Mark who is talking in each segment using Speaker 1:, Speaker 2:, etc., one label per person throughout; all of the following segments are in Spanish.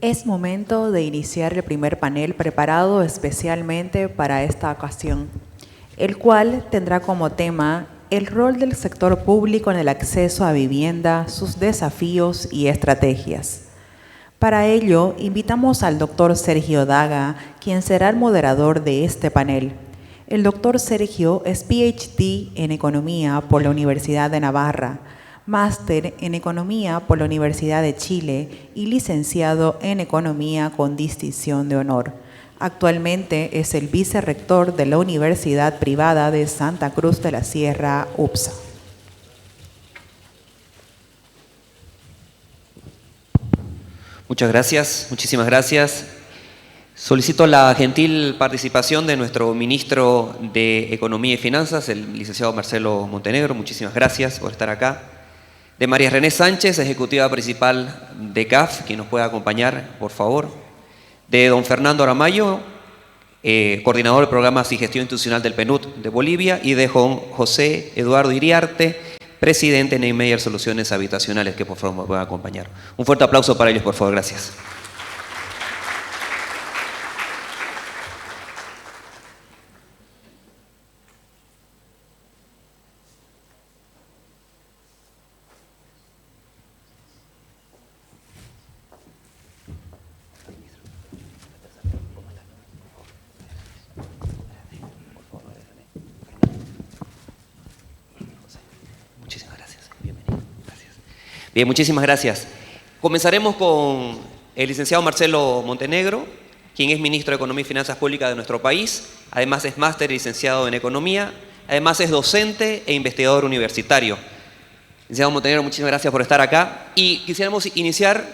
Speaker 1: Es momento de iniciar el primer panel preparado especialmente para esta ocasión, el cual tendrá como tema el rol del sector público en el acceso a vivienda, sus desafíos y estrategias. Para ello, invitamos al doctor Sergio Daga, quien será el moderador de este panel. El doctor Sergio es PhD en Economía por la Universidad de Navarra, máster en Economía por la Universidad de Chile y licenciado en Economía con distinción de honor. Actualmente es el vicerrector de la Universidad Privada de Santa Cruz de la Sierra, UPSA.
Speaker 2: Muchas gracias, muchísimas gracias. Solicito la gentil participación de nuestro ministro de Economía y Finanzas, el licenciado Marcelo Montenegro. Muchísimas gracias por estar acá. De María René Sánchez, ejecutiva principal de CAF, quien nos pueda acompañar, por favor. De don Fernando Aramayo, coordinador del Programas y Gestión Institucional del PNUD de Bolivia. Y de José Eduardo Iriarte, presidente de Neymeyer Soluciones Habitacionales, que por favor me pueda acompañar. Un fuerte aplauso para ellos, por favor. Gracias. Bien, muchísimas gracias. Comenzaremos con el licenciado Marcelo Montenegro, quien es ministro de Economía y Finanzas Públicas de nuestro país. Además es máster y licenciado en Economía. Además es docente e investigador universitario. Licenciado Montenegro, muchísimas gracias por estar acá. Y quisiéramos iniciar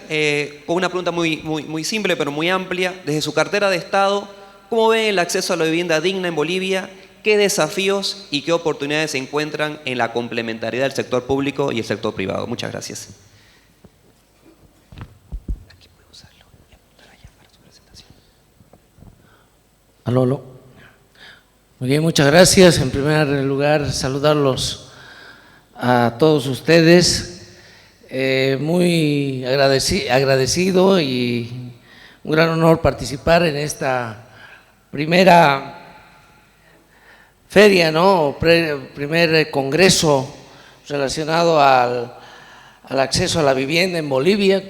Speaker 2: con una pregunta muy simple, pero muy amplia. Desde su cartera de Estado, ¿cómo ve el acceso a la vivienda digna en Bolivia? ¿Qué desafíos y qué oportunidades se encuentran en la complementariedad del sector público y el sector privado? Muchas gracias. Aquí puedo usarlo y apuntar allá para su presentación.
Speaker 3: Aló. Muy bien, muchas gracias. En primer lugar, saludarlos a todos ustedes. Muy agradecido y un gran honor participar en esta primera feria, ¿no? Primer congreso relacionado al acceso a la vivienda en Bolivia.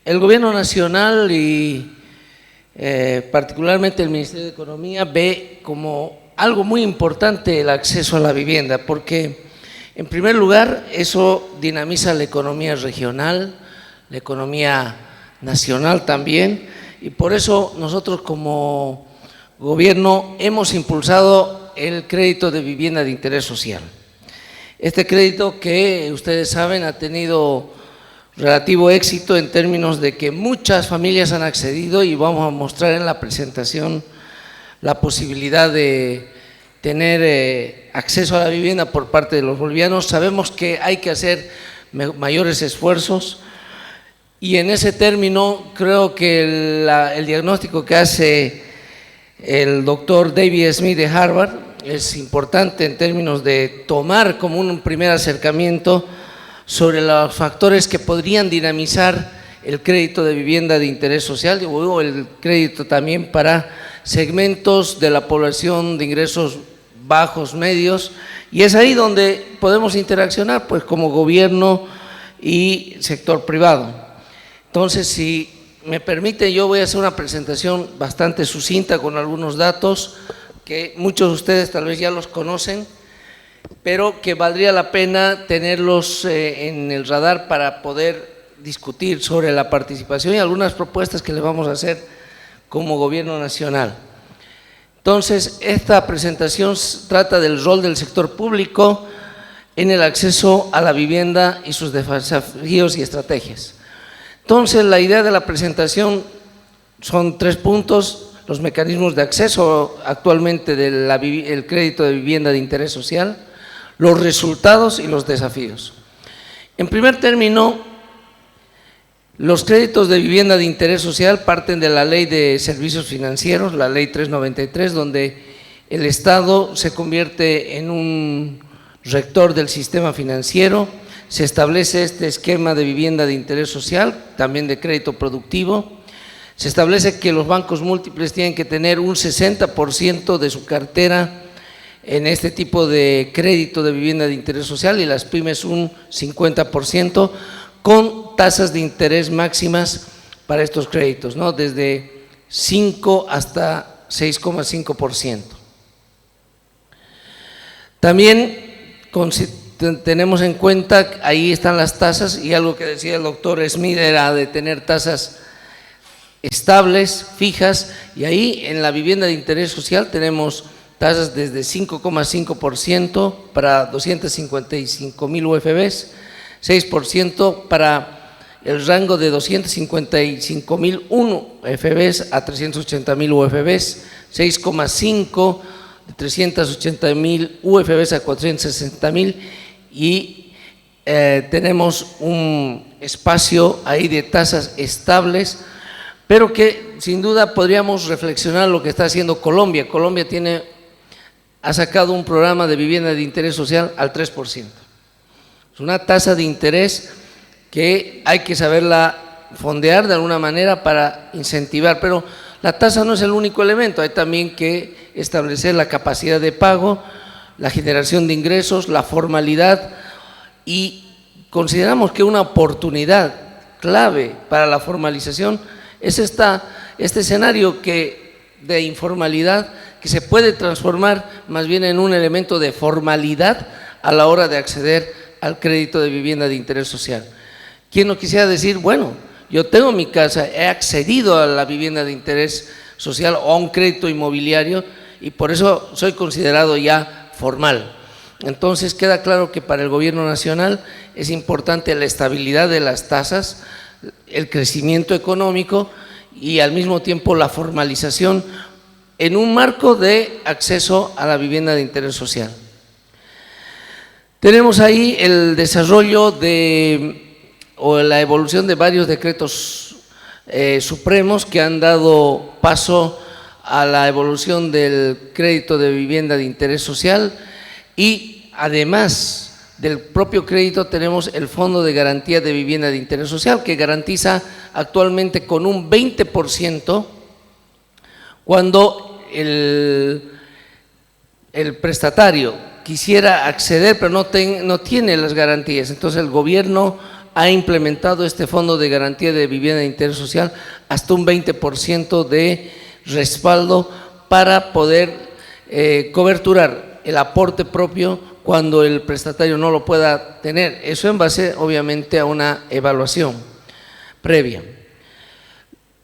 Speaker 3: El Gobierno Nacional y particularmente el Ministerio de Economía ve como algo muy importante el acceso a la vivienda, porque en primer lugar eso dinamiza la economía regional, la economía nacional también, y por eso nosotros como Gobierno hemos impulsado el crédito de vivienda de interés social. Este crédito, que ustedes saben, ha tenido relativo éxito en términos de que muchas familias han accedido, y vamos a mostrar en la presentación la posibilidad de tener acceso a la vivienda por parte de los bolivianos. Sabemos que hay que hacer mayores esfuerzos, y en ese término creo que el diagnóstico que hace el doctor David Smith de Harvard es importante en términos de tomar como un primer acercamiento sobre los factores que podrían dinamizar el crédito de vivienda de interés social o el crédito también para segmentos de la población de ingresos bajos, medios, y es ahí donde podemos interaccionar pues como gobierno y sector privado. Entonces, si me permite, yo voy a hacer una presentación bastante sucinta con algunos datos que muchos de ustedes tal vez ya los conocen, pero que valdría la pena tenerlos en el radar para poder discutir sobre la participación y algunas propuestas que le vamos a hacer como Gobierno Nacional. Entonces, esta presentación trata del rol del sector público en el acceso a la vivienda y sus desafíos y estrategias. Entonces, la idea de la presentación son 3 puntos: los mecanismos de acceso actualmente del crédito de vivienda de interés social, los resultados y los desafíos. En primer término, los créditos de vivienda de interés social parten de la Ley de Servicios Financieros, la Ley 393, donde el Estado se convierte en un rector del sistema financiero. Se establece este esquema de vivienda de interés social, también de crédito productivo, Se establece que los bancos múltiples tienen que tener un 60% de su cartera en este tipo de crédito de vivienda de interés social y las pymes un 50%, con tasas de interés máximas para estos créditos, ¿no? Desde 5 hasta 6,5%. También tenemos en cuenta, ahí están las tasas, y algo que decía el doctor Smith era de tener tasas estables, fijas, y ahí en la vivienda de interés social tenemos tasas desde 5,5% para 255,000 UFBs, 6% para el rango de 255,000 UFBs a 380,000 UFBs, 6,5% de 380,000 UFBs a 460,000, y tenemos un espacio ahí de tasas estables, pero que sin duda podríamos reflexionar lo que está haciendo Colombia. Colombia ha sacado un programa de vivienda de interés social al 3%. Es una tasa de interés que hay que saberla fondear de alguna manera para incentivar, pero la tasa no es el único elemento, hay también que establecer la capacidad de pago, la generación de ingresos, la formalidad, y consideramos que una oportunidad clave para la formalización es este escenario de informalidad que se puede transformar más bien en un elemento de formalidad a la hora de acceder al crédito de vivienda de interés social. ¿Quién no quisiera decir, bueno, yo tengo mi casa, he accedido a la vivienda de interés social o a un crédito inmobiliario y por eso soy considerado ya formal? Entonces queda claro que para el gobierno nacional es importante la estabilidad de las tasas, el crecimiento económico y al mismo tiempo la formalización en un marco de acceso a la vivienda de interés social. Tenemos ahí el desarrollo o la evolución de varios decretos supremos que han dado paso a la evolución del crédito de vivienda de interés social, y además del propio crédito tenemos el Fondo de Garantía de Vivienda de Interés Social, que garantiza actualmente con un 20% cuando el prestatario quisiera acceder pero no tiene las garantías. Entonces el gobierno ha implementado este Fondo de Garantía de Vivienda de Interés Social hasta un 20% de respaldo para poder coberturar el aporte propio cuando el prestatario no lo pueda tener. Eso en base obviamente a una evaluación previa.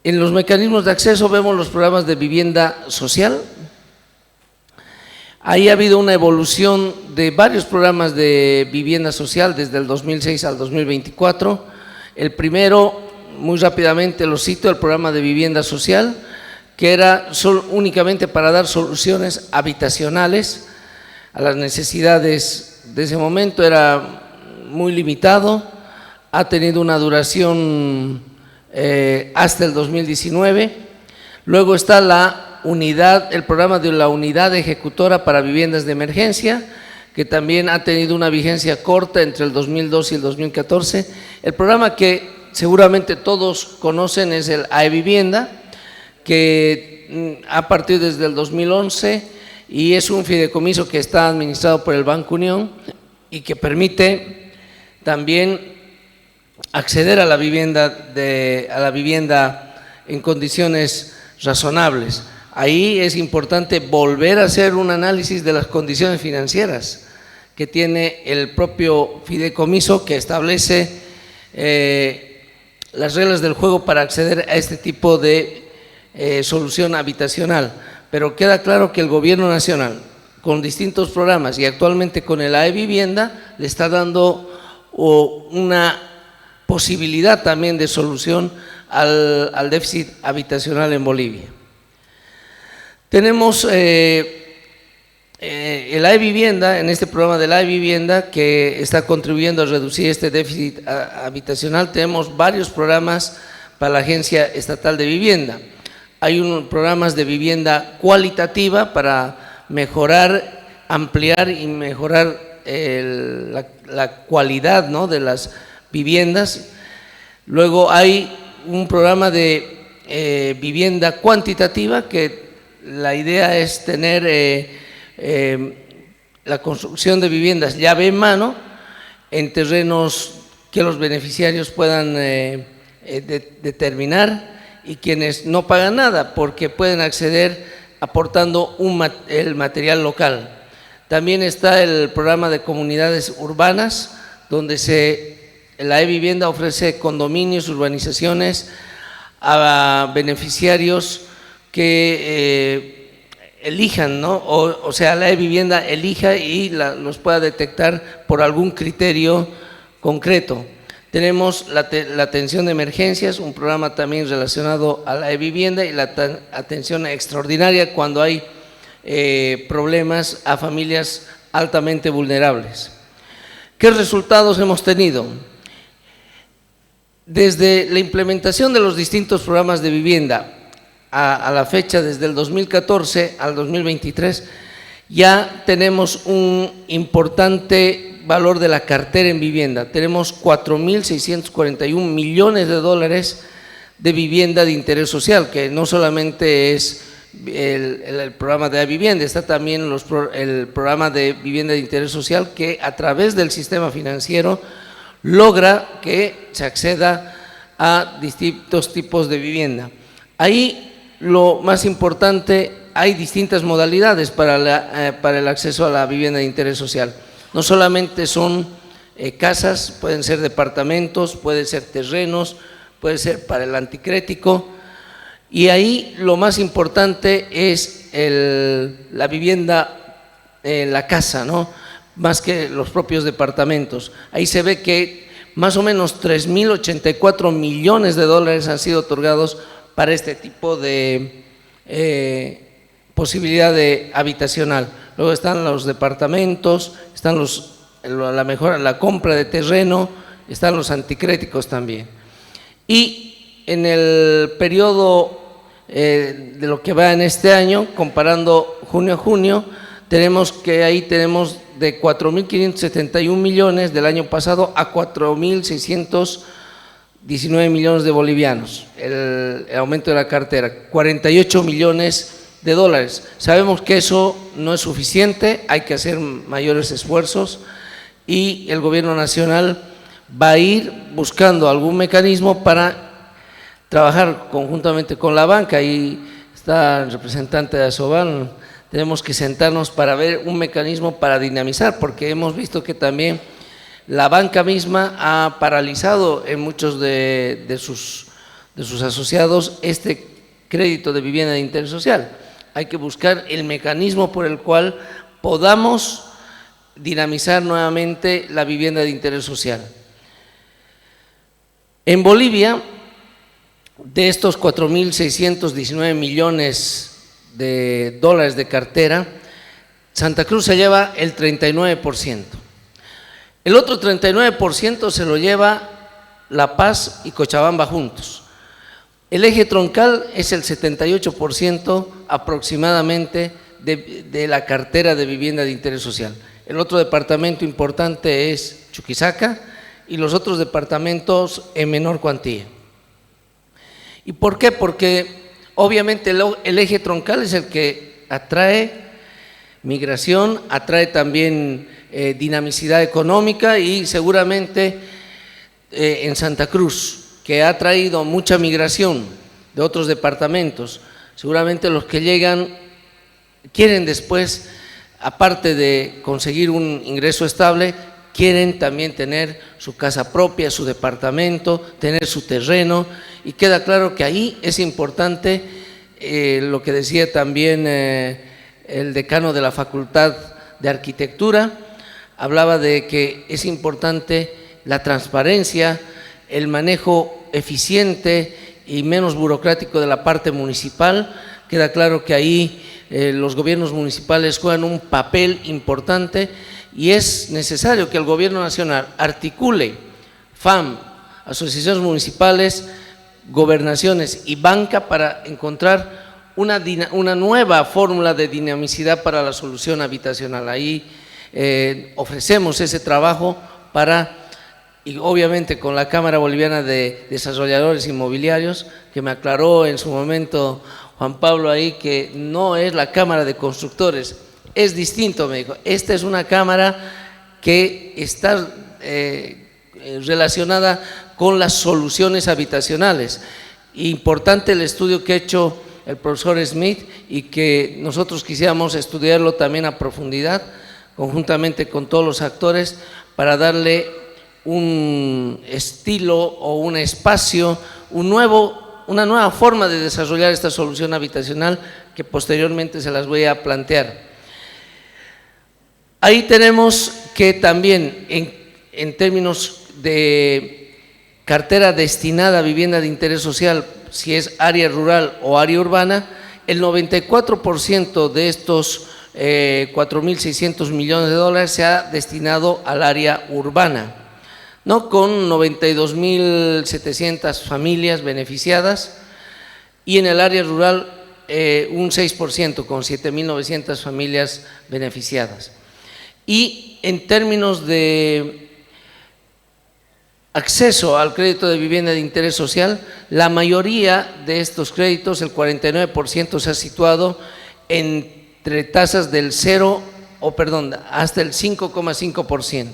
Speaker 3: En los mecanismos de acceso vemos los programas de vivienda social. Ahí ha habido una evolución de varios programas de vivienda social desde el 2006 al 2024. El primero, muy rápidamente lo cito, el programa de vivienda social, que era únicamente para dar soluciones habitacionales a las necesidades de ese momento, era muy limitado, ha tenido una duración hasta el 2019. Luego está el programa de la unidad ejecutora para viviendas de emergencia, que también ha tenido una vigencia corta entre el 2012 y el 2014. El programa que seguramente todos conocen es el AEVivienda, que ha partido desde el 2011 y es un fideicomiso que está administrado por el Banco Unión y que permite también acceder a la vivienda en condiciones razonables. Ahí es importante volver a hacer un análisis de las condiciones financieras que tiene el propio fideicomiso, que establece las reglas del juego para acceder a este tipo de solución habitacional. Pero queda claro que el gobierno nacional, con distintos programas y actualmente con el AEVivienda, le está dando una posibilidad también de solución al déficit habitacional en Bolivia. Tenemos el AEVivienda, en este programa del AEVivienda, que está contribuyendo a reducir este déficit habitacional. Tenemos varios programas para la Agencia Estatal de Vivienda. Hay programas de vivienda cualitativa para mejorar, ampliar y mejorar la cualidad, ¿no?, de las viviendas. Luego hay un programa de vivienda cuantitativa, que la idea es tener la construcción de viviendas llave en mano en terrenos que los beneficiarios puedan determinar y quienes no pagan nada porque pueden acceder aportando el material local. También está el programa de comunidades urbanas, donde la e-vivienda ofrece condominios, urbanizaciones a beneficiarios que elijan, ¿no? O sea, la e-vivienda elija y los pueda detectar por algún criterio concreto. Tenemos la atención de emergencias, un programa también relacionado a la e-vivienda, y la atención extraordinaria cuando hay problemas a familias altamente vulnerables. ¿Qué resultados hemos tenido? Desde la implementación de los distintos programas de vivienda a la fecha, desde el 2014 al 2023, ya tenemos un importante valor de la cartera en vivienda. Tenemos 4.641 millones de dólares de vivienda de interés social, que no solamente es el programa de vivienda, está también el programa de vivienda de interés social, que a través del sistema financiero logra que se acceda a distintos tipos de vivienda. Ahí lo más importante, hay distintas modalidades para el acceso a la vivienda de interés social. No solamente son casas, pueden ser departamentos, pueden ser terrenos, puede ser para el anticrético, y ahí lo más importante es la vivienda, la casa, ¿no? Más que los propios departamentos. Ahí se ve que más o menos 3.084 millones de dólares han sido otorgados para este tipo de posibilidad habitacional. Luego están los departamentos, están la compra de terreno, están los anticréticos también. Y en el periodo de lo que va en este año, comparando junio a junio, tenemos que ahí tenemos de 4.571 millones del año pasado a 4.619 millones de bolivianos, el aumento de la cartera, 48 millones de dólares. Sabemos que eso no es suficiente, hay que hacer mayores esfuerzos y el gobierno nacional va a ir buscando algún mecanismo para trabajar conjuntamente con la banca. Ahí está el representante de Asoban. Tenemos que sentarnos para ver un mecanismo para dinamizar, porque hemos visto que también la banca misma ha paralizado en muchos de sus asociados este crédito de vivienda de interés social. Hay que buscar el mecanismo por el cual podamos dinamizar nuevamente la vivienda de interés social. En Bolivia, de estos 4.619 millones de dólares de cartera, Santa Cruz se lleva el 39%. El otro 39% se lo lleva La Paz y Cochabamba juntos. El eje troncal es el 78% aproximadamente de la cartera de vivienda de interés social. El otro departamento importante es Chuquisaca y los otros departamentos en menor cuantía. ¿Y por qué? Porque obviamente el eje troncal es el que atrae migración, atrae también dinamicidad económica, y seguramente en Santa Cruz, que ha traído mucha migración de otros departamentos, seguramente los que llegan quieren después, aparte de conseguir un ingreso estable, quieren también tener su casa propia, su departamento, tener su terreno, y queda claro que ahí es importante lo que decía también el decano de la Facultad de Arquitectura, hablaba de que es importante la transparencia, el manejo eficiente y menos burocrático de la parte municipal. Queda claro que ahí los gobiernos municipales juegan un papel importante, y es necesario que el gobierno nacional articule FAM, asociaciones municipales, gobernaciones y banca para encontrar una nueva fórmula de dinamicidad para la solución habitacional. Ahí ofrecemos ese trabajo para y obviamente con la Cámara Boliviana de Desarrolladores Inmobiliarios, que me aclaró en su momento Juan Pablo ahí que no es la Cámara de Constructores, es distinto, me dijo. Esta es una cámara que está relacionada con las soluciones habitacionales. Importante el estudio que ha hecho el profesor Smith y que nosotros quisiéramos estudiarlo también a profundidad, conjuntamente con todos los actores, para darle un estilo o un espacio, una nueva forma de desarrollar esta solución habitacional que posteriormente se las voy a plantear. Ahí tenemos que también en términos de cartera destinada a vivienda de interés social, si es área rural o área urbana, el 94% de estos 4.600 millones de dólares se ha destinado al área urbana, ¿no? Con 92.700 familias beneficiadas, y en el área rural un 6%, con 7.900 familias beneficiadas. Y en términos de acceso al crédito de vivienda de interés social, la mayoría de estos créditos, el 49%, se ha situado entre tasas del 0, hasta el 5,5%.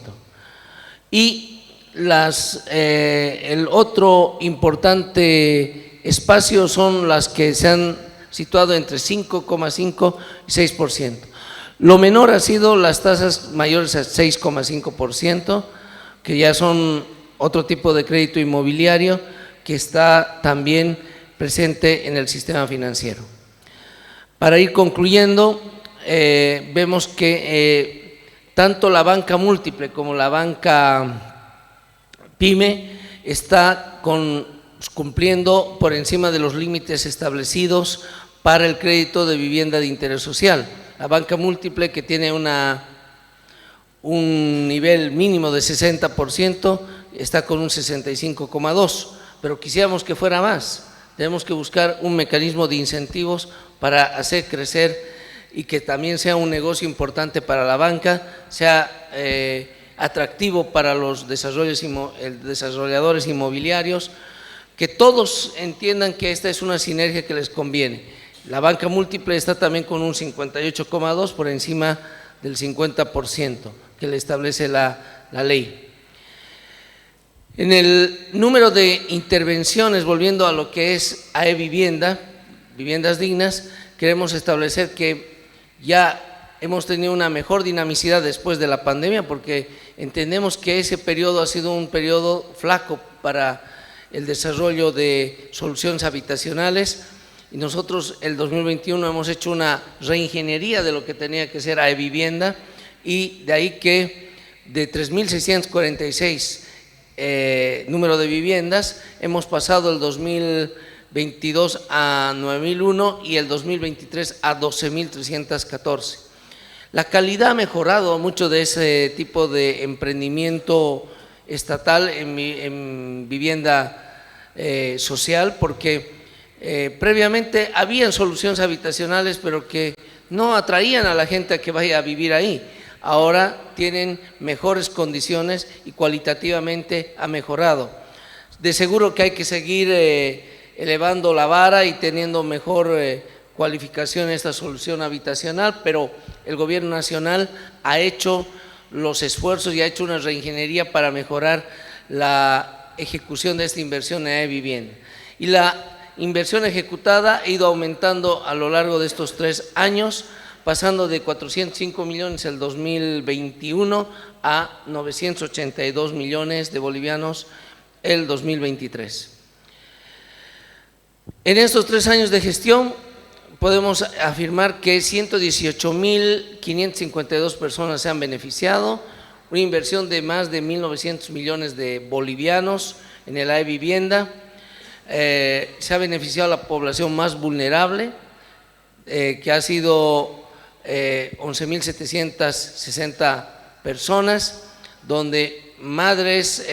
Speaker 3: Y el otro importante espacio son las que se han situado entre 5,5 y 6%. Lo menor ha sido las tasas mayores a 6,5%, que ya son otro tipo de crédito inmobiliario que está también presente en el sistema financiero. Para ir concluyendo, vemos que tanto la banca múltiple como la banca PYME está cumpliendo por encima de los límites establecidos para el crédito de vivienda de interés social. La banca múltiple, que tiene un nivel mínimo de 60%, está con un 65,2%, pero quisiéramos que fuera más. Tenemos que buscar un mecanismo de incentivos para hacer crecer y que también sea un negocio importante para la banca, sea atractivo para los desarrolladores inmobiliarios, que todos entiendan que esta es una sinergia que les conviene. La banca múltiple está también con un 58,2% por encima del 50% que le establece la ley. En el número de intervenciones, volviendo a lo que es AE Vivienda, viviendas dignas, queremos establecer que ya hemos tenido una mejor dinamicidad después de la pandemia, porque entendemos que ese periodo ha sido un periodo flaco para el desarrollo de soluciones habitacionales, y nosotros el 2021 hemos hecho una reingeniería de lo que tenía que ser AE Vivienda, y de ahí que de 3.646 número de viviendas hemos pasado el 2022 a 9.001 y el 2023 a 12.314. La calidad ha mejorado mucho de ese tipo de emprendimiento estatal en vivienda social, porque previamente habían soluciones habitacionales, pero que no atraían a la gente a que vaya a vivir ahí. Ahora tienen mejores condiciones y cualitativamente ha mejorado. De seguro que hay que seguir elevando la vara y teniendo mejor cualificación esta solución habitacional, pero el Gobierno Nacional ha hecho los esfuerzos y ha hecho una reingeniería para mejorar la ejecución de esta inversión en vivienda. Y la inversión ejecutada ha ido aumentando a lo largo de estos 3 años, pasando de 405 millones el 2021 a 982 millones de bolivianos el 2023. En estos 3 años de gestión podemos afirmar que 118.552 personas se han beneficiado, una inversión de más de 1.900 millones de bolivianos en el AE Vivienda. Se ha beneficiado a la población más vulnerable, que ha sido 11.760 personas, donde madres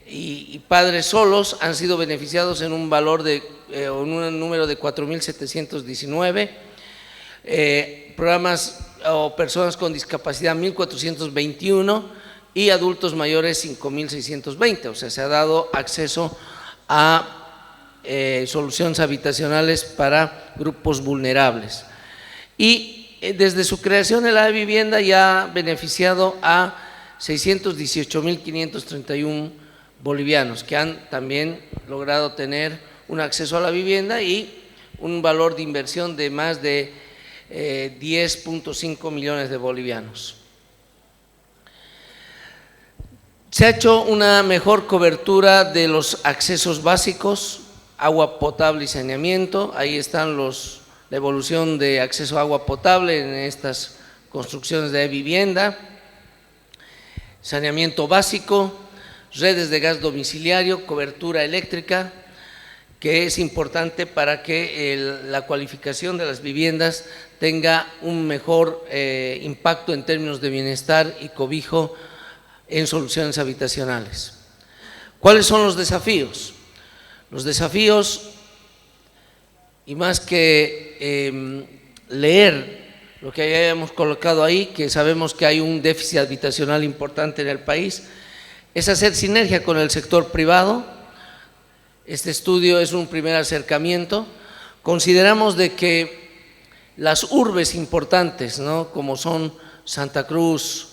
Speaker 3: y padres solos han sido beneficiados en un valor de un número de 4.719, programas o personas con discapacidad 1.421, y adultos mayores 5.620, o sea, se ha dado acceso a soluciones habitacionales para grupos vulnerables. Y desde su creación el AE Vivienda ya ha beneficiado a 618.531 bolivianos que han también logrado tener un acceso a la vivienda y un valor de inversión de más de 10.5 millones de bolivianos. Se ha hecho una mejor cobertura de los accesos básicos, agua potable y saneamiento. Ahí están la evolución de acceso a agua potable en estas construcciones de vivienda, saneamiento básico, redes de gas domiciliario, cobertura eléctrica, que es importante para que la cualificación de las viviendas tenga un mejor impacto en términos de bienestar y cobijo en soluciones habitacionales. ¿Cuáles son los desafíos? Los desafíos, y más que leer lo que hayamos colocado ahí, que sabemos que hay un déficit habitacional importante en el país, es hacer sinergia con el sector privado. Este estudio es un primer acercamiento. Consideramos de que las urbes importantes, ¿no?, como son Santa Cruz,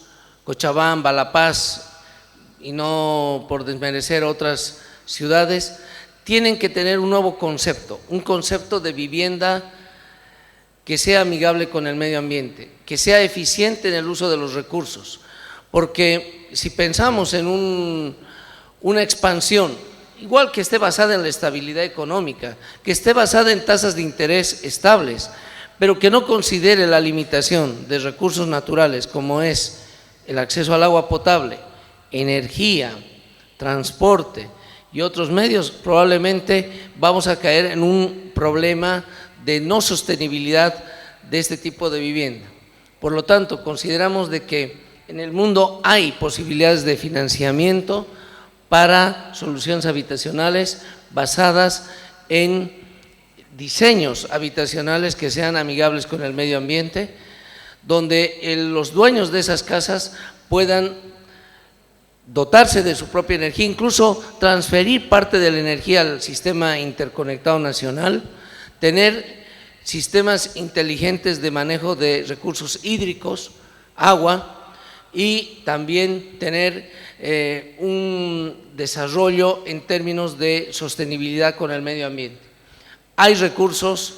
Speaker 3: Cochabamba, La Paz, y no por desmerecer otras ciudades, tienen que tener un nuevo concepto, un concepto de vivienda que sea amigable con el medio ambiente, que sea eficiente en el uso de los recursos, porque si pensamos en una expansión, igual que esté basada en la estabilidad económica, que esté basada en tasas de interés estables, pero que no considere la limitación de recursos naturales como es el acceso al agua potable, energía, transporte y otros medios, probablemente vamos a caer en un problema de no sostenibilidad de este tipo de vivienda. Por lo tanto, consideramos de que en el mundo hay posibilidades de financiamiento para soluciones habitacionales basadas en diseños habitacionales que sean amigables con el medio ambiente, donde los dueños de esas casas puedan dotarse de su propia energía, incluso transferir parte de la energía al sistema interconectado nacional, tener sistemas inteligentes de manejo de recursos hídricos, agua, y también tener un desarrollo en términos de sostenibilidad con el medio ambiente. Hay recursos,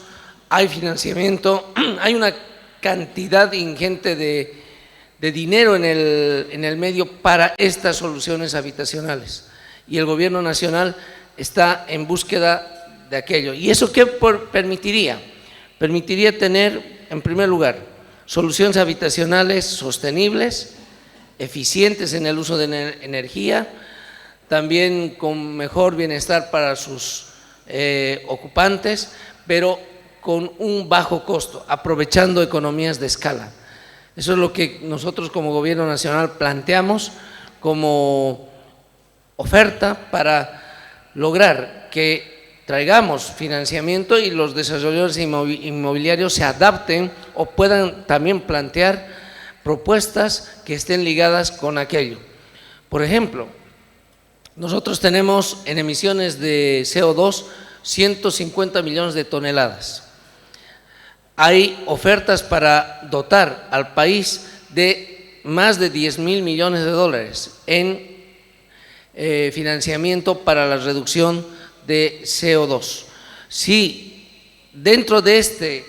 Speaker 3: hay financiamiento, hay una cantidad ingente de dinero en el medio para estas soluciones habitacionales, y el gobierno nacional está en búsqueda de aquello. ¿Y eso qué permitiría? Permitiría tener, en primer lugar, soluciones habitacionales sostenibles, eficientes en el uso de energía, también con mejor bienestar para sus ocupantes, pero con un bajo costo, aprovechando economías de escala. Eso es lo que nosotros como Gobierno Nacional planteamos como oferta para lograr que traigamos financiamiento y los desarrolladores inmobiliarios se adapten o puedan también plantear propuestas que estén ligadas con aquello. Por ejemplo, nosotros tenemos en emisiones de CO2 150 millones de toneladas. Hay ofertas para dotar al país de más de 10.000 millones de dólares en financiamiento para la reducción de CO2. Si dentro de este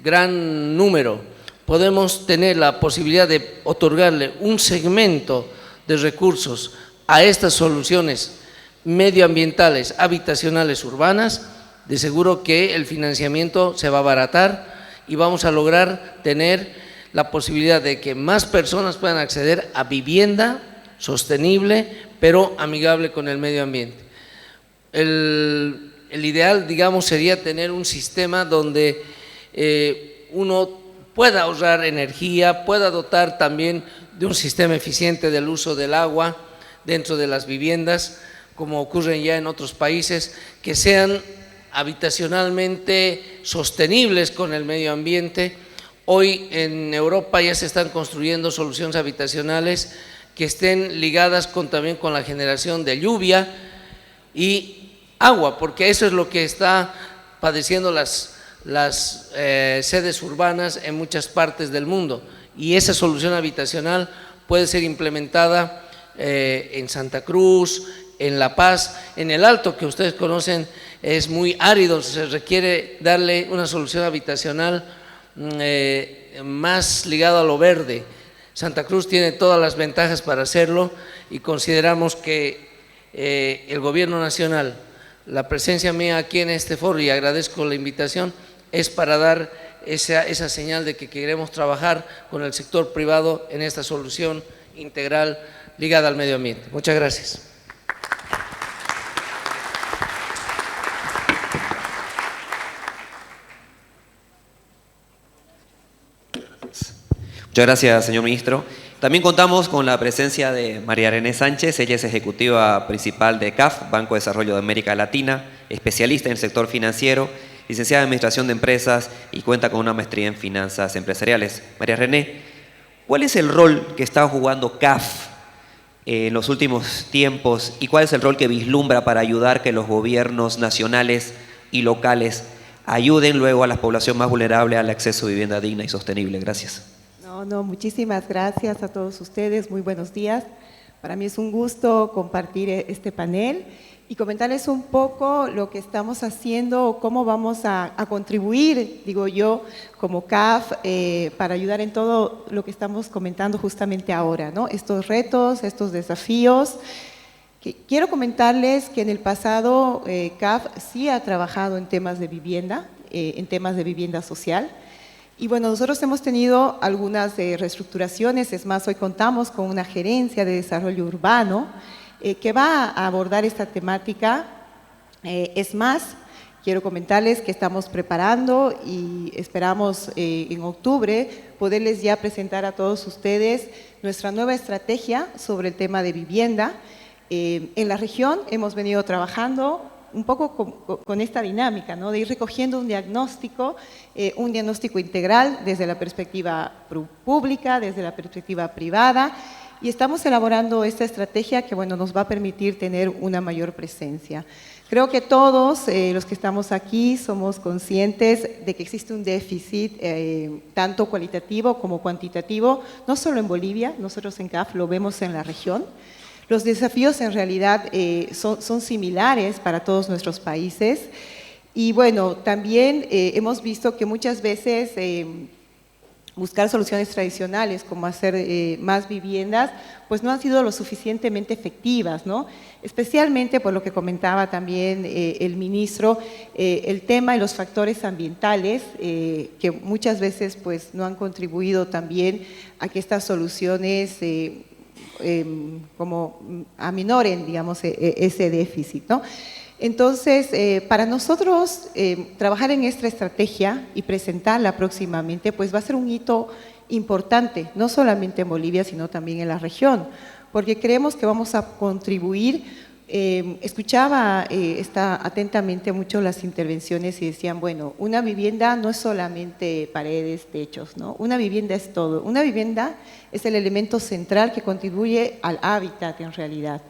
Speaker 3: gran número podemos tener la posibilidad de otorgarle un segmento de recursos a estas soluciones medioambientales, habitacionales, urbanas, de seguro que el financiamiento se va a abaratar y vamos a lograr tener la posibilidad de que más personas puedan acceder a vivienda sostenible, pero amigable con el medio ambiente. El ideal, digamos, sería tener un sistema donde uno pueda ahorrar energía, pueda dotar también de un sistema eficiente del uso del agua dentro de las viviendas, como ocurre ya en otros países, que sean habitacionalmente sostenibles con el medio ambiente. Hoy en Europa ya se están construyendo soluciones habitacionales que estén ligadas también con la generación de lluvia y agua, porque eso es lo que está padeciendo las sedes urbanas en muchas partes del mundo, y esa solución habitacional puede ser implementada en Santa Cruz, en La Paz, en el Alto, que ustedes conocen, es muy árido, se requiere darle una solución habitacional más ligada a lo verde. Santa Cruz tiene todas las ventajas para hacerlo y consideramos que el gobierno nacional, la presencia mía aquí en este foro, y agradezco la invitación, es para dar esa señal de que queremos trabajar con el sector privado en esta solución integral ligada al medio ambiente. Muchas gracias.
Speaker 2: Muchas gracias, señor ministro. También contamos con la presencia de María René Sánchez. Ella es ejecutiva principal de CAF, Banco de Desarrollo de América Latina, especialista en el sector financiero, licenciada en Administración de Empresas y cuenta con una maestría en Finanzas Empresariales. María René, ¿cuál es el rol que está jugando CAF en los últimos tiempos y cuál es el rol que vislumbra para ayudar que los gobiernos nacionales y locales ayuden luego a la población más vulnerable al acceso a vivienda digna y sostenible? Gracias.
Speaker 4: Muchísimas gracias a todos ustedes, muy buenos días. Para mí es un gusto compartir este panel y comentarles un poco lo que estamos haciendo, cómo vamos a contribuir, digo yo, como CAF, para ayudar en todo lo que estamos comentando justamente ahora, ¿no? Estos retos, estos desafíos. Quiero comentarles que en el pasado CAF sí ha trabajado en temas de vivienda social. Y bueno, nosotros hemos tenido algunas reestructuraciones, es más, hoy contamos con una gerencia de desarrollo urbano que va a abordar esta temática. Es más, quiero comentarles que estamos preparando y esperamos en octubre poderles ya presentar a todos ustedes nuestra nueva estrategia sobre el tema de vivienda. En la región hemos venido trabajando un poco con esta dinámica, ¿no? De ir recogiendo un diagnóstico integral desde la perspectiva pública, desde la perspectiva privada, y estamos elaborando esta estrategia que, bueno, nos va a permitir tener una mayor presencia. Creo que todos los que estamos aquí somos conscientes de que existe un déficit tanto cualitativo como cuantitativo, no solo en Bolivia, nosotros en CAF lo vemos en la región. Los desafíos en realidad son similares para todos nuestros países y bueno, también hemos visto que muchas veces buscar soluciones tradicionales como hacer más viviendas, pues no han sido lo suficientemente efectivas, ¿no? Especialmente por lo que comentaba también el ministro, el tema de los factores ambientales que muchas veces pues no han contribuido también a que estas soluciones como aminoren, digamos, ese déficit, ¿no? Entonces, para nosotros trabajar en esta estrategia y presentarla próximamente, pues va a ser un hito importante, no solamente en Bolivia, sino también en la región, porque creemos que vamos a contribuir. Escuchaba atentamente mucho las intervenciones y decían, bueno, una vivienda no es solamente paredes, techos, ¿no? Una vivienda es todo. Una vivienda es el elemento central que contribuye al hábitat en realidad.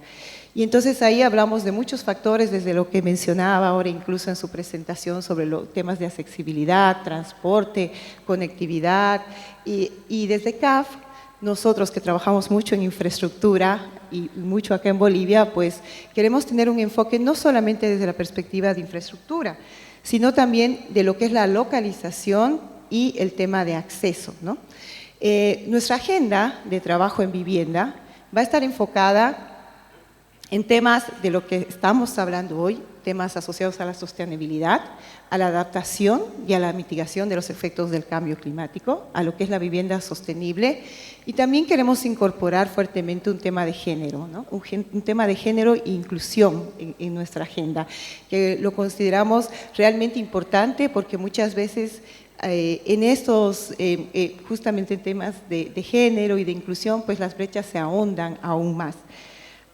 Speaker 4: Y entonces ahí hablamos de muchos factores, desde lo que mencionaba ahora incluso en su presentación sobre los temas de accesibilidad, transporte, conectividad, y desde CAF, nosotros que trabajamos mucho en infraestructura y mucho acá en Bolivia, pues queremos tener un enfoque no solamente desde la perspectiva de infraestructura, sino también de lo que es la localización y el tema de acceso, ¿no? Nuestra agenda de trabajo en vivienda va a estar enfocada en temas de lo que estamos hablando hoy, temas asociados a la sostenibilidad, a la adaptación y a la mitigación de los efectos del cambio climático, a lo que es la vivienda sostenible, y también queremos incorporar fuertemente un tema de género, ¿no? Un tema de género e inclusión en nuestra agenda, que lo consideramos realmente importante porque muchas veces en estos, justamente en temas de género y de inclusión, pues las brechas se ahondan aún más.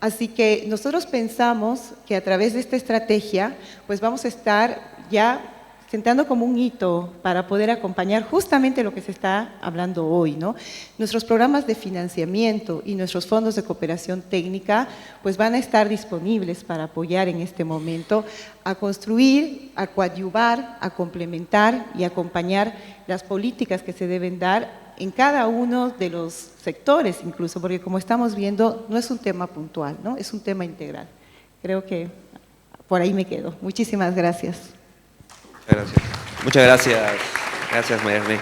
Speaker 4: Así que nosotros pensamos que a través de esta estrategia, pues vamos a estar ya sentando como un hito para poder acompañar justamente lo que se está hablando hoy, ¿no? Nuestros programas de financiamiento y nuestros fondos de cooperación técnica pues van a estar disponibles para apoyar en este momento a construir, a coadyuvar, a complementar y acompañar las políticas que se deben dar en cada uno de los sectores incluso, porque como estamos viendo no es un tema puntual, ¿no? Es un tema integral. Creo que por ahí me quedo. Muchísimas gracias.
Speaker 2: Gracias. Muchas gracias. Gracias, María Herné.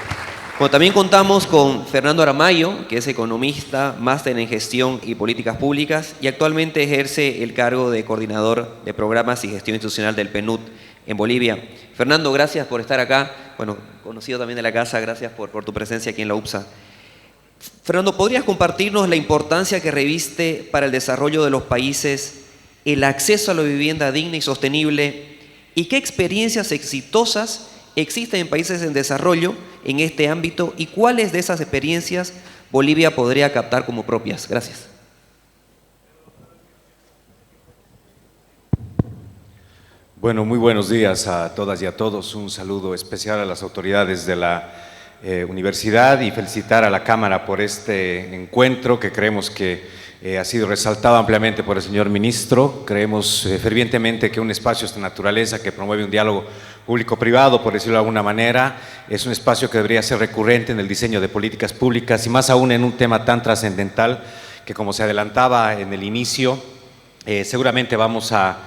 Speaker 2: Bueno, también contamos con Fernando Aramayo, que es economista, máster en gestión y políticas públicas y actualmente ejerce el cargo de coordinador de programas y gestión institucional del PNUD en Bolivia. Fernando, gracias por estar acá. Bueno, conocido también de la casa, gracias por tu presencia aquí en la UPSA. Fernando, ¿podrías compartirnos la importancia que reviste para el desarrollo de los países el acceso a la vivienda digna y sostenible y qué experiencias exitosas existen en países en desarrollo en este ámbito y cuáles de esas experiencias Bolivia podría captar como propias? Gracias.
Speaker 5: Bueno, muy buenos días a todas y a todos. Un saludo especial a las autoridades de la universidad y felicitar a la Cámara por este encuentro que creemos que ha sido resaltado ampliamente por el señor ministro. Creemos fervientemente que un espacio de esta naturaleza que promueve un diálogo público-privado, por decirlo de alguna manera, es un espacio que debería ser recurrente en el diseño de políticas públicas y más aún en un tema tan trascendental que, como se adelantaba en el inicio, seguramente vamos a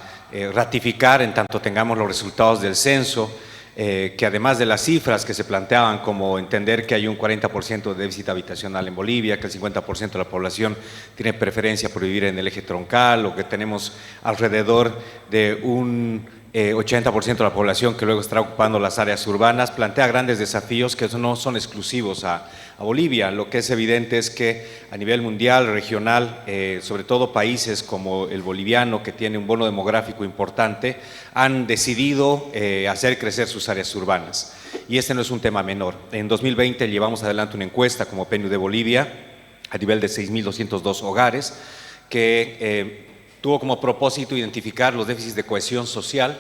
Speaker 5: ratificar en tanto tengamos los resultados del censo, que además de las cifras que se planteaban como entender que hay un 40% de déficit habitacional en Bolivia, que el 50% de la población tiene preferencia por vivir en el eje troncal o que tenemos alrededor de un 80% de la población que luego estará ocupando las áreas urbanas, plantea grandes desafíos que no son exclusivos a Bolivia. Lo que es evidente es que a nivel mundial, regional, sobre todo países como el boliviano, que tiene un bono demográfico importante, han decidido hacer crecer sus áreas urbanas. Y este no es un tema menor. En 2020 llevamos adelante una encuesta como PNUD de Bolivia, a nivel de 6.202 hogares, que tuvo como propósito identificar los déficits de cohesión social,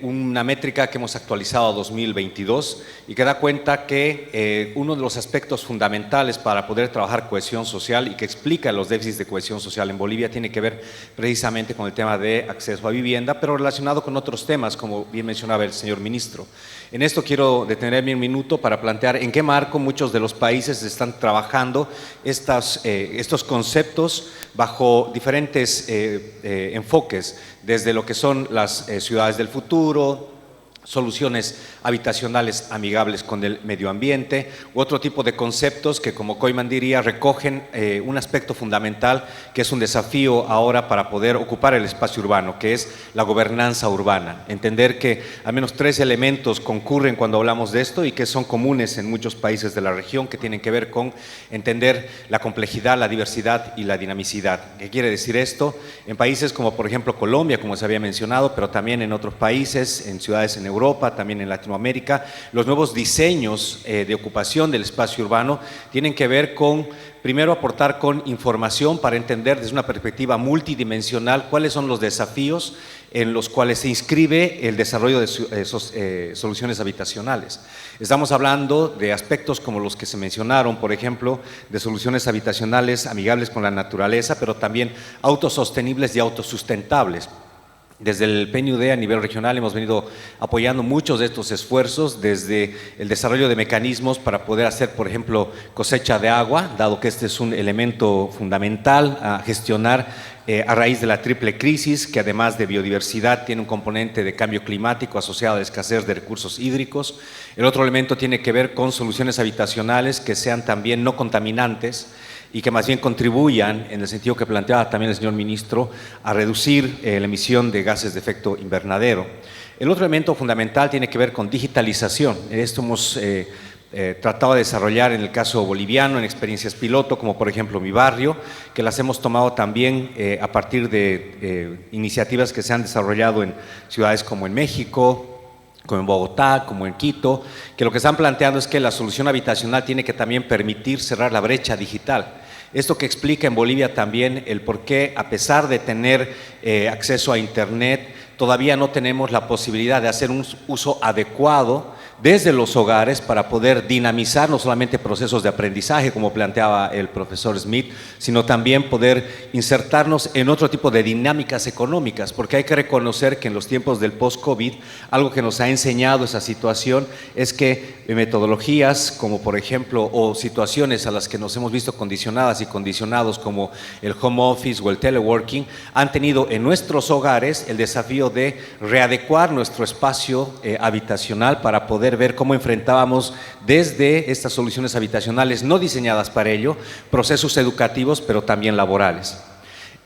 Speaker 5: una métrica que hemos actualizado a 2022 y que da cuenta que uno de los aspectos fundamentales para poder trabajar cohesión social y que explica los déficits de cohesión social en Bolivia tiene que ver precisamente con el tema de acceso a vivienda, pero relacionado con otros temas, como bien mencionaba el señor ministro. En esto quiero detenerme un minuto para plantear en qué marco muchos de los países están trabajando estos conceptos bajo diferentes enfoques, desde lo que son las ciudades del futuro, soluciones habitacionales amigables con el medio ambiente u otro tipo de conceptos que, como Koyman diría, recogen un aspecto fundamental que es un desafío ahora para poder ocupar el espacio urbano, que es la gobernanza urbana. Entender que al menos 3 elementos concurren cuando hablamos de esto y que son comunes en muchos países de la región, que tienen que ver con entender la complejidad, la diversidad y la dinamicidad. ¿Qué quiere decir esto? En países como por ejemplo Colombia, como se había mencionado, pero también en otros países, en ciudades en Europa, también en Latinoamérica, los nuevos diseños de ocupación del espacio urbano tienen que ver con, primero, aportar con información para entender desde una perspectiva multidimensional cuáles son los desafíos en los cuales se inscribe el desarrollo de soluciones habitacionales. Estamos hablando de aspectos como los que se mencionaron, por ejemplo, de soluciones habitacionales amigables con la naturaleza, pero también autosostenibles y autosustentables. Desde el PNUD a nivel regional hemos venido apoyando muchos de estos esfuerzos, desde el desarrollo de mecanismos para poder hacer, por ejemplo, cosecha de agua, dado que este es un elemento fundamental a gestionar a raíz de la triple crisis, que además de biodiversidad tiene un componente de cambio climático asociado a la escasez de recursos hídricos. El otro elemento tiene que ver con soluciones habitacionales que sean también no contaminantes y que más bien contribuyan, en el sentido que planteaba también el señor ministro, a reducir la emisión de gases de efecto invernadero. El otro elemento fundamental tiene que ver con digitalización. Esto hemos tratado de desarrollar en el caso boliviano, en experiencias piloto, como por ejemplo Mi Barrio, que las hemos tomado también a partir de iniciativas que se han desarrollado en ciudades como en México, como en Bogotá, como en Quito, que lo que están planteando es que la solución habitacional tiene que también permitir cerrar la brecha digital. Esto que explica en Bolivia también el por qué, a pesar de tener acceso a Internet, todavía no tenemos la posibilidad de hacer un uso adecuado desde los hogares para poder dinamizar no solamente procesos de aprendizaje, como planteaba el profesor Smith, sino también poder insertarnos en otro tipo de dinámicas económicas, porque hay que reconocer que en los tiempos del post-COVID, algo que nos ha enseñado esa situación es que metodologías como por ejemplo, o situaciones a las que nos hemos visto condicionadas y condicionados como el home office o el teleworking, han tenido en nuestros hogares el desafío de readecuar nuestro espacio habitacional para poder ver cómo enfrentábamos desde estas soluciones habitacionales no diseñadas para ello, procesos educativos pero también laborales.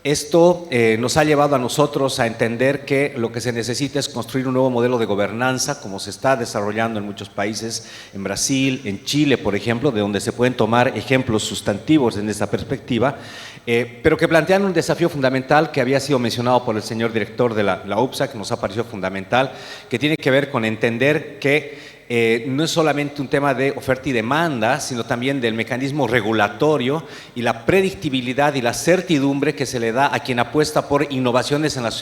Speaker 5: Esto nos ha llevado a nosotros a entender que lo que se necesita es construir un nuevo modelo de gobernanza, como se está desarrollando en muchos países, en Brasil, en Chile, por ejemplo, de donde se pueden tomar ejemplos sustantivos en esta perspectiva, pero que plantean un desafío fundamental que había sido mencionado por el señor director de la UPSA, que nos ha parecido fundamental, que tiene que ver con entender que no es solamente un tema de oferta y demanda, sino también del mecanismo regulatorio y la predictibilidad y la certidumbre que se le da a quien apuesta por innovaciones en las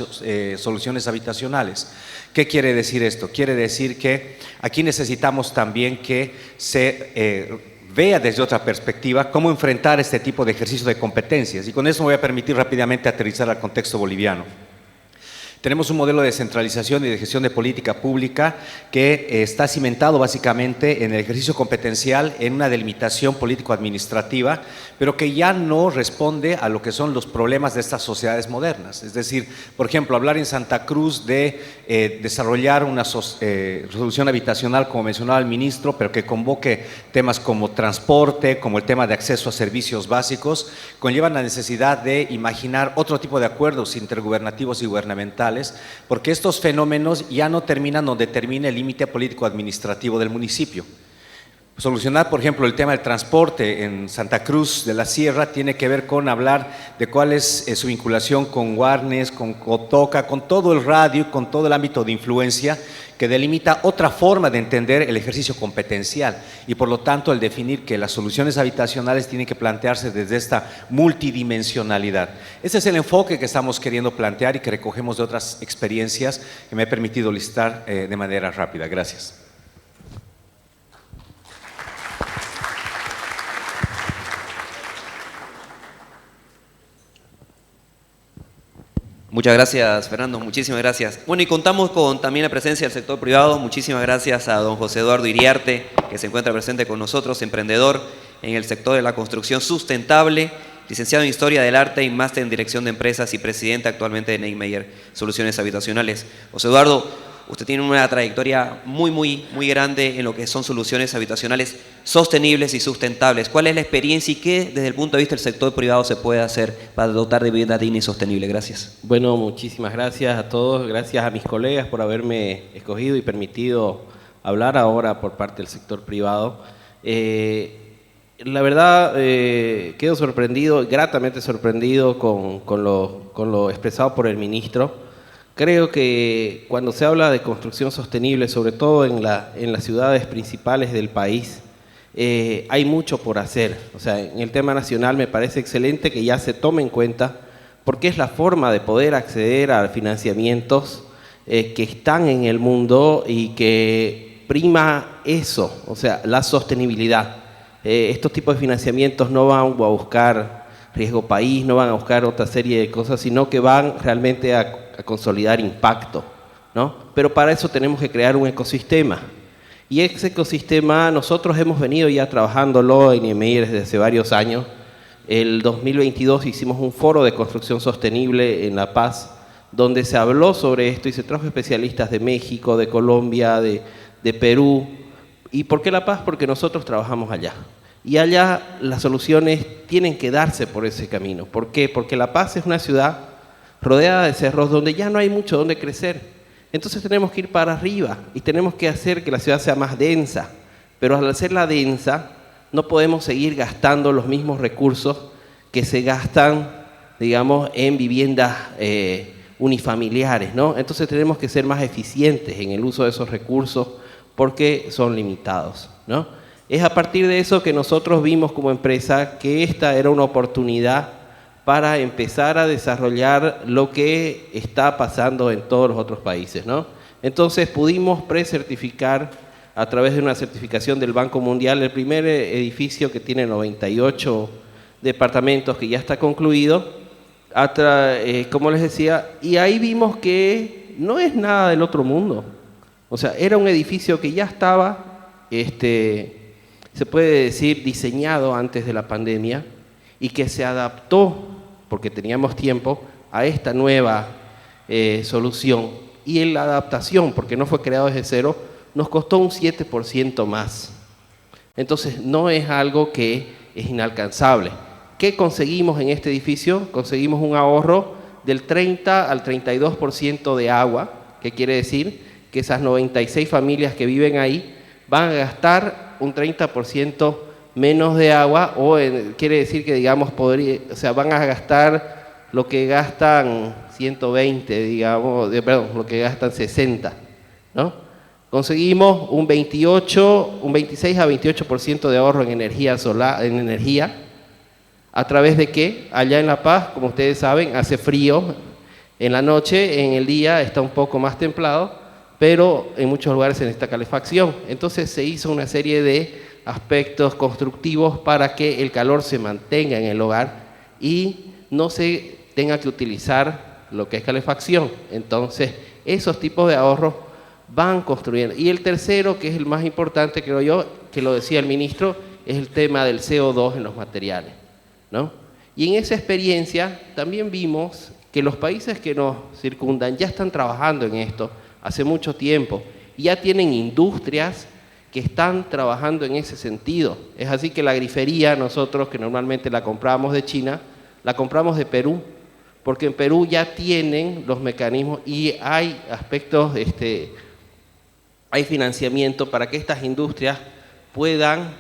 Speaker 5: soluciones habitacionales. ¿Qué quiere decir esto? Quiere decir que aquí necesitamos también que se vea desde otra perspectiva cómo enfrentar este tipo de ejercicio de competencias. Y con eso me voy a permitir rápidamente aterrizar al contexto boliviano. Tenemos un modelo de descentralización y de gestión de política pública que está cimentado básicamente en el ejercicio competencial, en una delimitación político-administrativa, pero que ya no responde a lo que son los problemas de estas sociedades modernas. Es decir, por ejemplo, hablar en Santa Cruz de desarrollar una resolución habitacional, como mencionaba el ministro, pero que convoque temas como transporte, como el tema de acceso a servicios básicos, conllevan la necesidad de imaginar otro tipo de acuerdos intergubernativos y gubernamentales, porque estos fenómenos ya no terminan donde termina el límite político-administrativo del municipio. Solucionar, por ejemplo, el tema del transporte en Santa Cruz de la Sierra tiene que ver con hablar de cuál es su vinculación con Guarnes, con Cotoca, con todo el radio, con todo el ámbito de influencia que delimita otra forma de entender el ejercicio competencial y por lo tanto el definir que las soluciones habitacionales tienen que plantearse desde esta multidimensionalidad. Ese es el enfoque que estamos queriendo plantear y que recogemos de otras experiencias que me he permitido listar de manera rápida. Gracias.
Speaker 2: Muchas gracias, Fernando, muchísimas gracias. Bueno, y contamos con también la presencia del sector privado. Muchísimas gracias a don José Eduardo Iriarte, que se encuentra presente con nosotros, emprendedor en el sector de la construcción sustentable, licenciado en Historia del Arte y máster en Dirección de Empresas y presidente actualmente de Neymeyer Soluciones Habitacionales. José Eduardo, usted tiene una trayectoria muy grande en lo que son soluciones habitacionales sostenibles y sustentables. ¿Cuál es la experiencia y qué, desde el punto de vista del sector privado, se puede hacer para dotar de vivienda digna y sostenible? Gracias.
Speaker 6: Bueno, muchísimas gracias a todos. Gracias a mis colegas por haberme escogido y permitido hablar ahora por parte del sector privado. La verdad, quedo sorprendido, gratamente sorprendido con lo expresado por el ministro. Creo que cuando se habla de construcción sostenible, sobre todo en las ciudades principales del país, hay mucho por hacer. O sea, en el tema nacional me parece excelente que ya se tome en cuenta porque es la forma de poder acceder a financiamientos que están en el mundo y que prima eso, o sea, la sostenibilidad. Estos tipos de financiamientos no van a buscar riesgo país, no van a buscar otra serie de cosas, sino que van realmente a consolidar impacto, ¿no? Pero para eso tenemos que crear un ecosistema. Y ese ecosistema nosotros hemos venido ya trabajándolo en Neymeyer desde hace varios años. El 2022 hicimos un foro de construcción sostenible en La Paz, donde se habló sobre esto y se trajo especialistas de México, de Colombia, de Perú. ¿Y por qué La Paz? Porque nosotros trabajamos allá. Y allá las soluciones tienen que darse por ese camino. ¿Por qué? Porque La Paz es una ciudad rodeada de cerros donde ya no hay mucho donde crecer. Entonces tenemos que ir para arriba y tenemos que hacer que la ciudad sea más densa. Pero al hacerla densa, no podemos seguir gastando los mismos recursos que se gastan, digamos, en viviendas unifamiliares, ¿no? Entonces tenemos que ser más eficientes en el uso de esos recursos porque son limitados, ¿no? Es a partir de eso que nosotros vimos como empresa que esta era una oportunidad para empezar a desarrollar lo que está pasando en todos los otros países, ¿no? Entonces pudimos precertificar a través de una certificación del Banco Mundial el primer edificio que tiene 98 departamentos que ya está concluido, como les decía, y ahí vimos que no es nada del otro mundo. O sea, era un edificio que ya estaba, se puede decir, diseñado antes de la pandemia y que se adaptó, porque teníamos tiempo, a esta nueva solución. Y en la adaptación, porque no fue creado desde cero, nos costó un 7% más. Entonces, no es algo que es inalcanzable. ¿Qué conseguimos en este edificio? Conseguimos un ahorro del 30 al 32% de agua, que quiere decir que esas 96 familias que viven ahí van a gastar un 30% menos de agua, o quiere decir que, digamos, van a gastar lo que gastan 120, digamos, lo que gastan 60, ¿no? Conseguimos un 26 a 28% de ahorro en energía solar, en energía, a través de que allá en La Paz, como ustedes saben, hace frío en la noche, en el día está un poco más templado, pero en muchos lugares se necesita calefacción. Entonces se hizo una serie de aspectos constructivos para que el calor se mantenga en el hogar y no se tenga que utilizar lo que es calefacción. Entonces, esos tipos de ahorros van construyendo. Y el tercero, que es el más importante, creo yo, que lo decía el ministro, es el tema del CO2 en los materiales, ¿no? Y en esa experiencia también vimos que los países que nos circundan ya están trabajando en esto hace mucho tiempo y ya tienen industrias que están trabajando en ese sentido. Es así que la grifería, nosotros que normalmente la compramos de China, la compramos de Perú, porque en Perú ya tienen los mecanismos y hay aspectos, hay financiamiento para que estas industrias puedan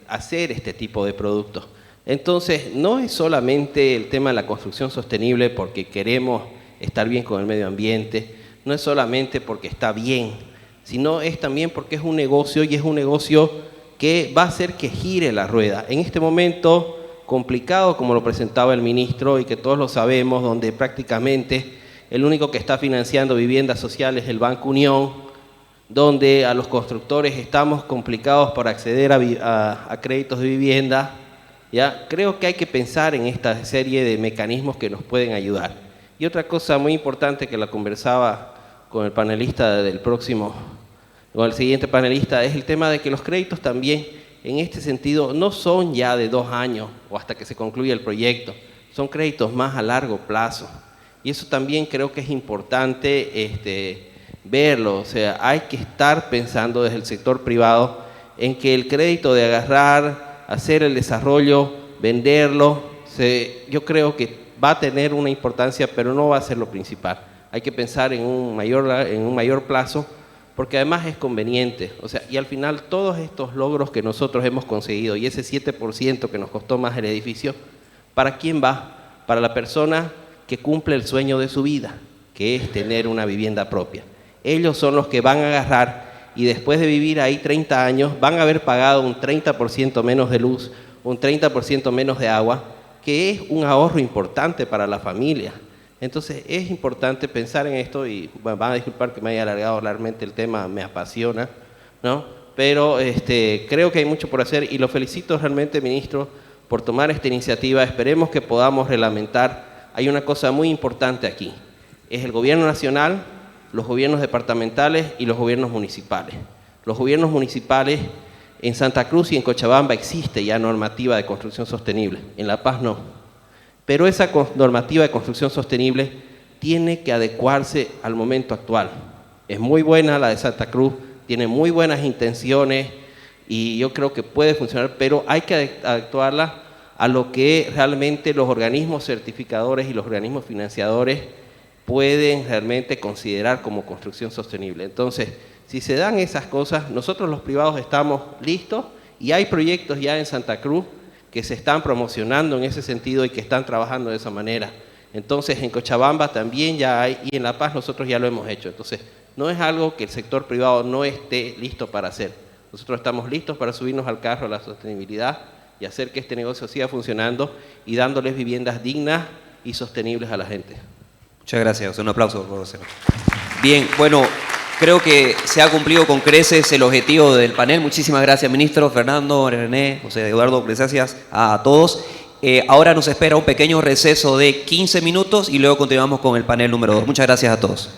Speaker 6: hacer este tipo de productos. Entonces, no es solamente el tema de la construcción sostenible porque queremos estar bien con el medio ambiente, no es solamente porque está bien, sino es también porque es un negocio y es un negocio que va a hacer que gire la rueda. En este momento complicado, como lo presentaba el ministro y que todos lo sabemos, donde prácticamente el único que está financiando viviendas sociales es el Banco Unión, donde a los constructores estamos complicados para acceder a créditos de vivienda, ¿ya? Creo que hay que pensar en esta serie de mecanismos que nos pueden ayudar. Y otra cosa muy importante que la conversaba con el panelista con el siguiente panelista, es el tema de que los créditos también, en este sentido, no son ya de 2 años o hasta que se concluya el proyecto, son créditos más a largo plazo. Y eso también creo que es importante verlo, o sea, hay que estar pensando desde el sector privado en que el crédito de agarrar, hacer el desarrollo, venderlo, yo creo que va a tener una importancia, pero no va a ser lo principal. Hay que pensar en un mayor plazo, porque además es conveniente. O sea, y al final todos estos logros que nosotros hemos conseguido y ese 7% que nos costó más el edificio, ¿para quién va? Para la persona que cumple el sueño de su vida, que es tener una vivienda propia. Ellos son los que van a agarrar y después de vivir ahí 30 años van a haber pagado un 30% menos de luz, un 30% menos de agua, que es un ahorro importante para la familia. Entonces es importante pensar en esto y bueno, van a disculpar que me haya alargado largamente el tema, me apasiona, ¿no? Pero creo que hay mucho por hacer y lo felicito realmente, ministro, por tomar esta iniciativa. Esperemos que podamos reglamentar. Hay una cosa muy importante aquí, es el gobierno nacional, los gobiernos departamentales y los gobiernos municipales. Los gobiernos municipales en Santa Cruz y en Cochabamba existe ya normativa de construcción sostenible, en La Paz no. Pero esa normativa de construcción sostenible tiene que adecuarse al momento actual. Es muy buena la de Santa Cruz, tiene muy buenas intenciones y yo creo que puede funcionar, pero hay que adecuarla a lo que realmente los organismos certificadores y los organismos financiadores pueden realmente considerar como construcción sostenible. Entonces, si se dan esas cosas, nosotros los privados estamos listos y hay proyectos ya en Santa Cruz que se están promocionando en ese sentido y que están trabajando de esa manera. Entonces, en Cochabamba también ya hay, y en La Paz nosotros ya lo hemos hecho. Entonces, no es algo que el sector privado no esté listo para hacer. Nosotros estamos listos para subirnos al carro de la sostenibilidad y hacer que este negocio siga funcionando y dándoles viviendas dignas y sostenibles a la gente.
Speaker 2: Muchas gracias. Un aplauso, por favor, señor. Bien, bueno, creo que se ha cumplido con creces el objetivo del panel. Muchísimas gracias, ministro, Fernando, René, José Eduardo, gracias a todos. Ahora nos espera un pequeño receso de 15 minutos y luego continuamos con el panel número 2. Muchas gracias a todos.